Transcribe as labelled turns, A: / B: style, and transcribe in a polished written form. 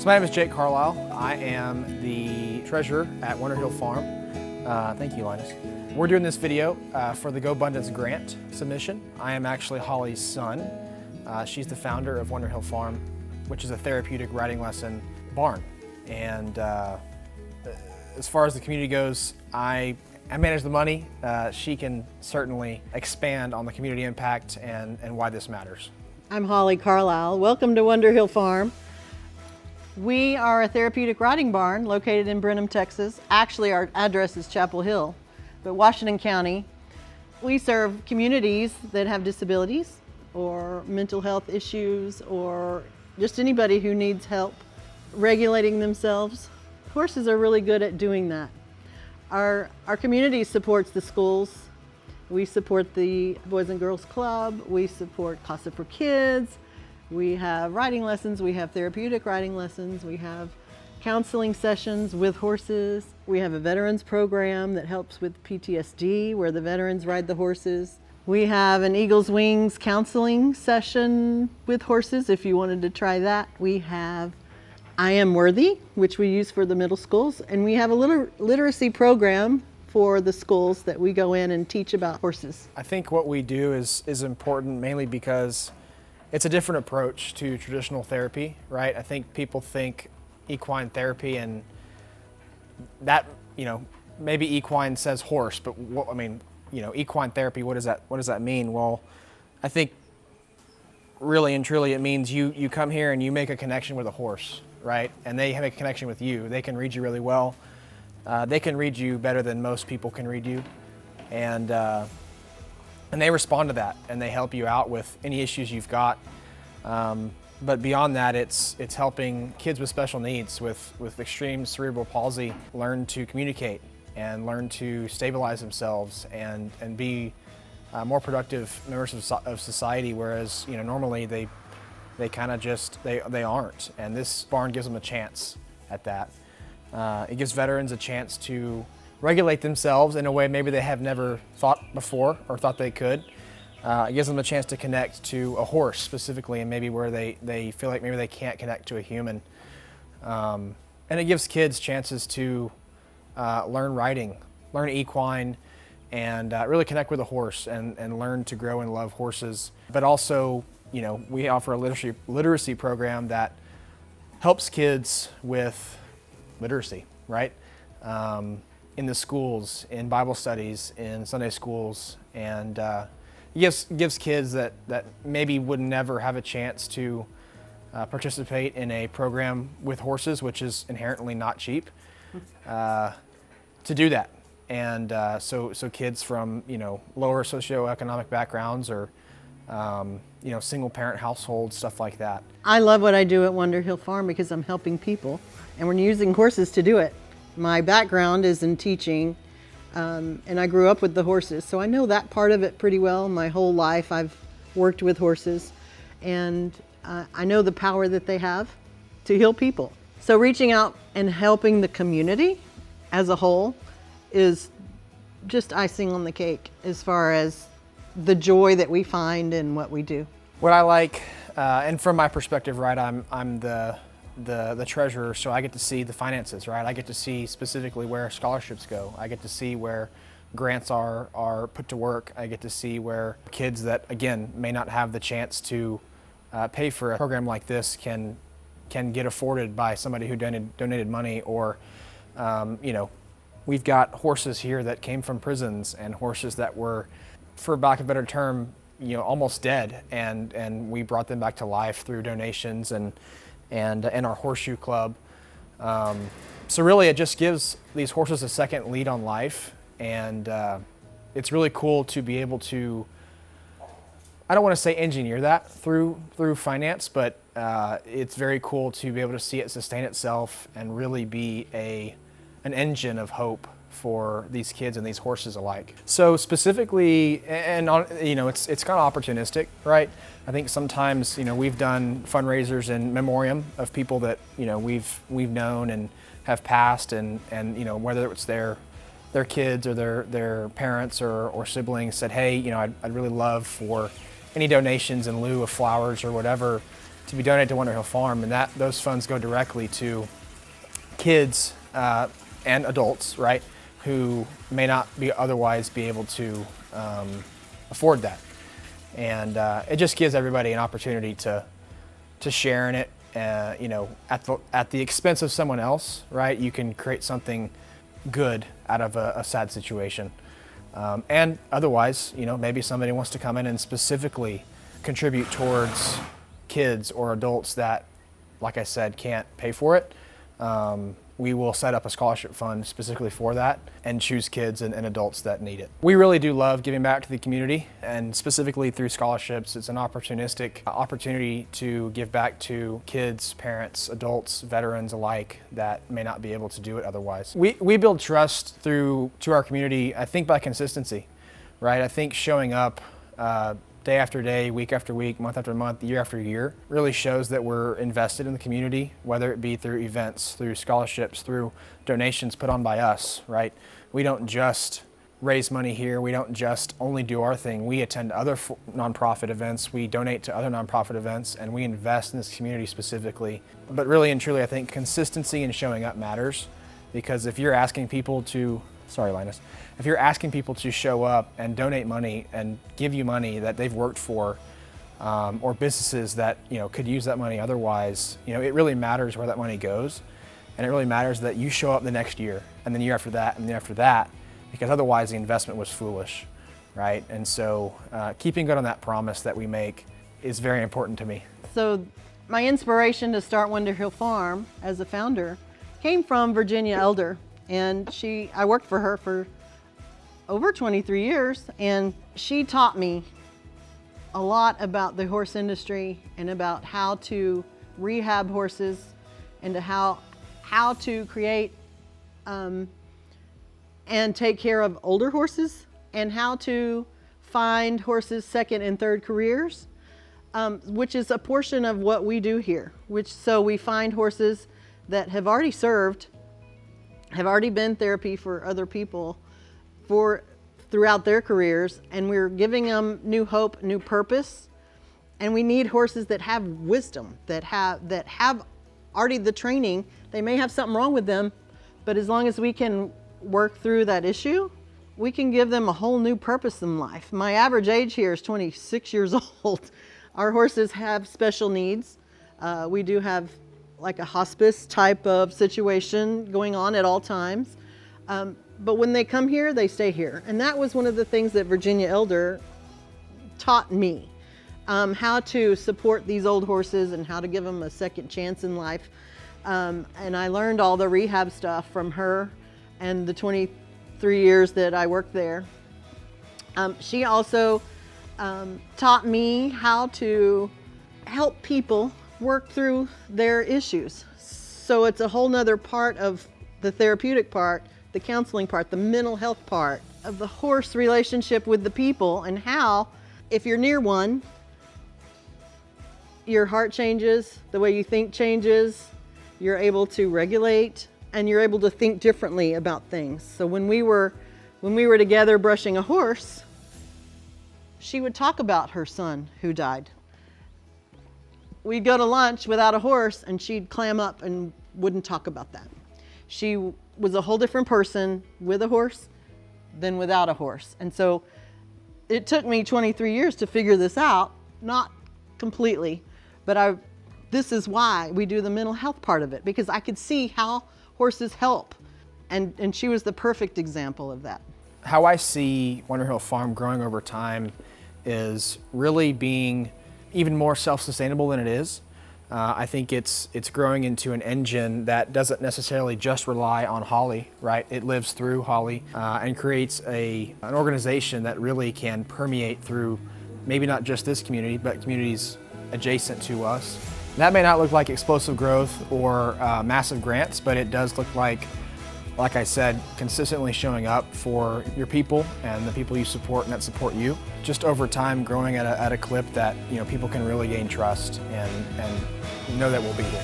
A: So my name is Jake Carlisle. I am the treasurer at Wonderhill Farm. Thank you, Linus. We're doing this video for the Go Abundance grant submission. I am actually Holly's son. She's the founder of Wonderhill Farm, which is a therapeutic riding lesson barn. And as far as the community goes, I manage the money. She can certainly expand on the community impact and why this matters.
B: I'm Holly Carlisle. Welcome to Wonderhill Farm. We are a therapeutic riding barn located in Brenham, Texas. Actually, our address is Chapel Hill, but Washington County. We serve communities that have disabilities or mental health issues or just anybody who needs help regulating themselves. Horses are really good at doing that. Our community supports the schools. We support the Boys and Girls Club. We support Casa for Kids. We have riding lessons. We have therapeutic riding lessons. We have counseling sessions with horses. We have a veterans program that helps with PTSD, where the veterans ride the horses. We have an Eagle's Wings counseling session with horses if you wanted to try that. We have I Am Worthy, which we use for the middle schools, and we have a literacy program for the schools that we go in and teach about horses.
A: I think what we do is important mainly because it's a different approach to traditional therapy, right? I think people think equine therapy and that, maybe equine says horse, but equine therapy, what does that mean? Well, I think really and truly it means you come here and you make a connection with a horse, right? And they have a connection with you. They can read you really well. They can read you better than most people can read you. And they respond to that and they help you out with any issues you've got. But beyond that, it's helping kids with special needs with extreme cerebral palsy learn to communicate and learn to stabilize themselves and be more productive members of society, whereas normally they kind of they aren't. And this barn gives them a chance at that. It gives veterans a chance to regulate themselves in a way maybe they have never thought before or thought they could. It gives them a chance to connect to a horse specifically, and maybe where they feel like maybe they can't connect to a human. And it gives kids chances to learn riding, learn equine, and really connect with a horse and learn to grow and love horses. But also, we offer a literacy program that helps kids with literacy, right? In the schools, in Bible studies, in Sunday schools, and it gives kids that maybe would never have a chance to participate in a program with horses, which is inherently not cheap, to do that. And so kids from lower socioeconomic backgrounds or single parent households, stuff like that.
B: I love what I do at Wonderhill Farm because I'm helping people and we're using horses to do it. My background is in teaching, and I grew up with the horses, so I know that part of it pretty well. My whole life I've worked with horses, and I know the power that they have to heal people. So reaching out and helping the community as a whole is just icing on the cake as far as the joy that we find in what we do.
A: What I like, and from my perspective, right, I'm the treasurer, so I get to see the finances, right? I get to see specifically where scholarships go. I get to see where grants are put to work. I get to see where kids that, again, may not have the chance to pay for a program like this can get afforded by somebody who donated money. Or, we've got horses here that came from prisons and horses that were, for lack of a better term, almost dead, and we brought them back to life through donations and our horseshoe club. So really it just gives these horses a second lead on life, and it's really cool to be able to, I don't want to say engineer that through finance, but it's very cool to be able to see it sustain itself and really be an engine of hope for these kids and these horses alike. So specifically, it's kind of opportunistic, right? I think sometimes, we've done fundraisers in memoriam of people that, we've known and have passed, and whether it's their kids or their parents or siblings said, hey, I'd really love for any donations in lieu of flowers or whatever. to be donated to Wonderhill Farm, and those funds go directly to kids and adults, right, who may not otherwise be able to afford that. And it just gives everybody an opportunity to share in it, you know, at the expense of someone else, right? You can create something good out of a sad situation. And otherwise, you know, maybe somebody wants to come in and specifically contribute towards kids or adults that, like I said, can't pay for it. We will set up a scholarship fund specifically for that and choose kids and adults that need it. We really do love giving back to the community, and specifically through scholarships, it's an opportunistic opportunity to give back to kids, parents, adults, veterans alike that may not be able to do it otherwise. We build trust to our community, I think, by consistency, right? I think showing up day after day, week after week, month after month, year after year, really shows that we're invested in the community, whether it be through events, through scholarships, through donations put on by us, right? We don't just raise money here. We don't just only do our thing. We attend other nonprofit events. We donate to other nonprofit events, and we invest in this community specifically. But really and truly, I think consistency and showing up matters, because if you're asking people to, sorry, Linus, if you're asking people to show up and donate money and give you money that they've worked for, or businesses that, you know, could use that money otherwise, you know, it really matters where that money goes, and it really matters that you show up the next year, and then the year after that, and the year after that, because otherwise the investment was foolish, right? And so keeping good on that promise that we make is very important to me.
B: So my inspiration to start Wonderhill Farm as a founder came from Virginia Elder. And I worked for her for over 23 years, and she taught me a lot about the horse industry and about how to rehab horses and how to create and take care of older horses, and how to find horses' second and third careers, which is a portion of what we do here. So we find horses that have already served, have already been therapy for other people throughout their careers, and we're giving them new hope, new purpose. And we need horses that have wisdom, that have already the training. They may have something wrong with them, but as long as we can work through that issue, we can give them a whole new purpose in life. My average age here is 26 years old. Our horses have special needs. We do have like a hospice type of situation going on at all times. But when they come here, they stay here. And that was one of the things that Virginia Elder taught me, how to support these old horses and how to give them a second chance in life. And I learned all the rehab stuff from her and the 23 years that I worked there. She also taught me how to help people work through their issues. So it's a whole nother part of the therapeutic part, the counseling part, the mental health part of the horse relationship with the people, and how, if you're near one, your heart changes, the way you think changes, you're able to regulate, and you're able to think differently about things. So when we were together brushing a horse, she would talk about her son who died. We'd go to lunch without a horse and she'd clam up and wouldn't talk about that. She was a whole different person with a horse than without a horse. And so it took me 23 years to figure this out, not completely, but this is why we do the mental health part of it, because I could see how horses help. And she was the perfect example of that.
A: How I see Wonderhill Farm growing over time is really being even more self-sustainable than it is. I think it's growing into an engine that doesn't necessarily just rely on Holly, right? It lives through Holly and creates an organization that really can permeate through maybe not just this community, but communities adjacent to us. That may not look like explosive growth or massive grants, but it does look like I said, consistently showing up for your people and the people you support and that support you. Just over time, growing at a clip that people can really gain trust and know that we'll be here.